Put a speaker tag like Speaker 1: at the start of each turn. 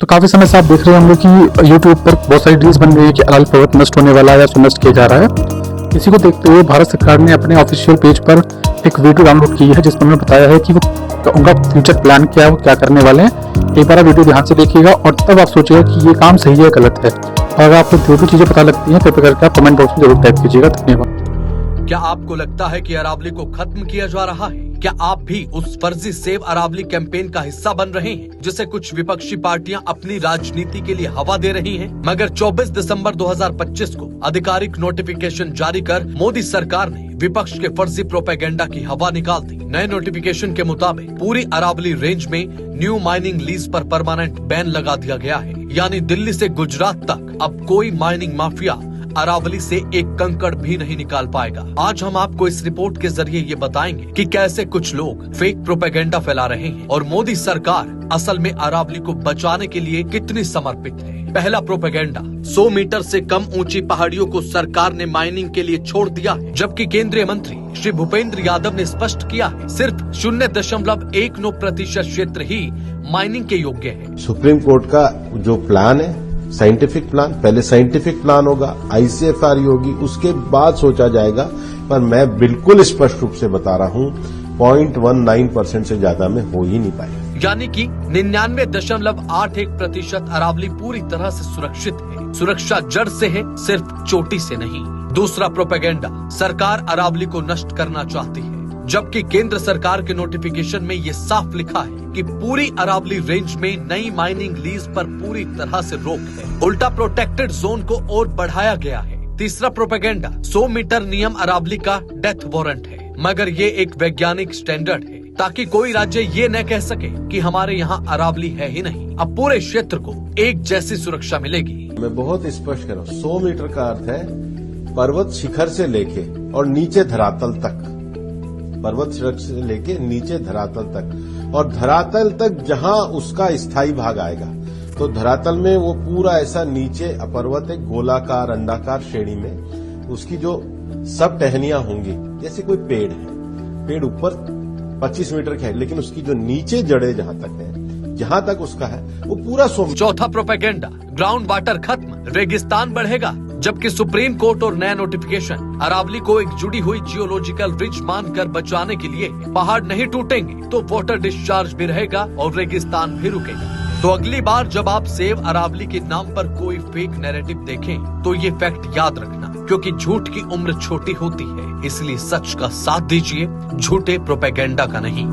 Speaker 1: तो काफी समय से आप देख रहे होंगे कि YouTube पर बहुत सारी रील्स बन रही है कि अरावली पर्वत नष्ट होने वाला है या सुनष्ट किया जा रहा है। इसी को देखते हुए भारत सरकार ने अपने ऑफिशियल पेज पर एक वीडियो डाउनलोड की है जिसमें उन्होंने बताया है कि वो उनका फ्यूचर प्लान क्या है, वो क्या करने वाले हैं। एक बार आप वीडियो ध्यान से देखिएगा और तब आप सोचिएगा कि ये काम सही है या गलत है। और अगर आपको जो भी चीजें पता लगती हैं कृपया करके आप कमेंट बॉक्स में जरूर टाइप कीजिएगा। धन्यवाद।
Speaker 2: क्या आपको लगता है कि अरावली को खत्म किया जा रहा है? क्या आप भी उस फर्जी सेव अरावली कैंपेन का हिस्सा बन रहे हैं जिसे कुछ विपक्षी पार्टियां अपनी राजनीति के लिए हवा दे रही हैं? मगर 24 दिसंबर 2025 को आधिकारिक नोटिफिकेशन जारी कर मोदी सरकार ने विपक्ष के फर्जी प्रोपेगेंडा की हवा निकाल दी। नए नोटिफिकेशन के मुताबिक पूरी अरावली रेंज में न्यू माइनिंग लीज पर परमानेंट बैन लगा दिया गया है। यानी दिल्ली से गुजरात तक अब कोई माइनिंग माफिया अरावली से एक कंकड़ भी नहीं निकाल पाएगा। आज हम आपको इस रिपोर्ट के जरिए ये बताएंगे कि कैसे कुछ लोग फेक प्रोपेगेंडा फैला रहे हैं और मोदी सरकार असल में अरावली को बचाने के लिए कितनी समर्पित है। पहला प्रोपेगेंडा, 100 मीटर से कम ऊंची पहाड़ियों को सरकार ने माइनिंग के लिए छोड़ दिया है, जबकि केंद्रीय मंत्री श्री भूपेंद्र यादव ने स्पष्ट किया है सिर्फ 0.19% क्षेत्र ही माइनिंग के योग्य है।
Speaker 3: सुप्रीम कोर्ट का जो प्लान है, साइंटिफिक प्लान, पहले साइंटिफिक प्लान होगा, ICFR होगी, उसके बाद सोचा जाएगा। पर मैं बिल्कुल स्पष्ट रूप से बता रहा हूं 0.19% से ज्यादा में हो ही नहीं पाएगा।
Speaker 2: यानी कि 99.81% अरावली पूरी तरह से सुरक्षित है। सुरक्षा जड़ से है, सिर्फ चोटी से नहीं। दूसरा प्रोपेगेंडा, सरकार अरावली को नष्ट करना चाहती है, जबकि केंद्र सरकार के नोटिफिकेशन में ये साफ लिखा है कि पूरी अरावली रेंज में नई माइनिंग लीज पर पूरी तरह से रोक है। उल्टा प्रोटेक्टेड जोन को और बढ़ाया गया है। तीसरा प्रोपेगेंडा, 100 मीटर नियम अरावली का डेथ वारंट है, मगर ये एक वैज्ञानिक स्टैंडर्ड है ताकि कोई राज्य ये न कह सके कि हमारे यहाँ अरावली है ही नहीं। अब पूरे क्षेत्र को एक जैसी सुरक्षा मिलेगी।
Speaker 3: मैं बहुत स्पष्ट कर रहा हूँ, 100 मीटर का अर्थ है पर्वत शिखर से लेके और नीचे धरातल तक, पर्वत शिखर से लेके नीचे धरातल तक, और धरातल तक जहां उसका स्थायी भाग आएगा तो धरातल में वो पूरा ऐसा नीचे पर्वत एक गोलाकार अंडाकार श्रेणी में उसकी जो सब टहनियां होंगी, जैसे कोई पेड़ है, पेड़ ऊपर 25 मीटर का है लेकिन उसकी जो नीचे जड़े जहां तक है, जहां तक उसका है वो पूरा 100।
Speaker 2: चौथा प्रोपेगेंडा, ग्राउंड वाटर खत्म, रेगिस्तान बढ़ेगा, जबकि सुप्रीम कोर्ट और नया नोटिफिकेशन अरावली को एक जुड़ी हुई जियोलॉजिकल रिज मानकर बचाने के लिए पहाड़ नहीं टूटेंगे तो वाटर डिस्चार्ज भी रहेगा और रेगिस्तान भी रुकेगा। तो अगली बार जब आप सेव अरावली के नाम पर कोई फेक नैरेटिव देखें तो ये फैक्ट याद रखना, क्योंकि झूठ की उम्र छोटी होती है, इसलिए सच का साथ दीजिए, झूठे प्रोपेगेंडा का नहीं।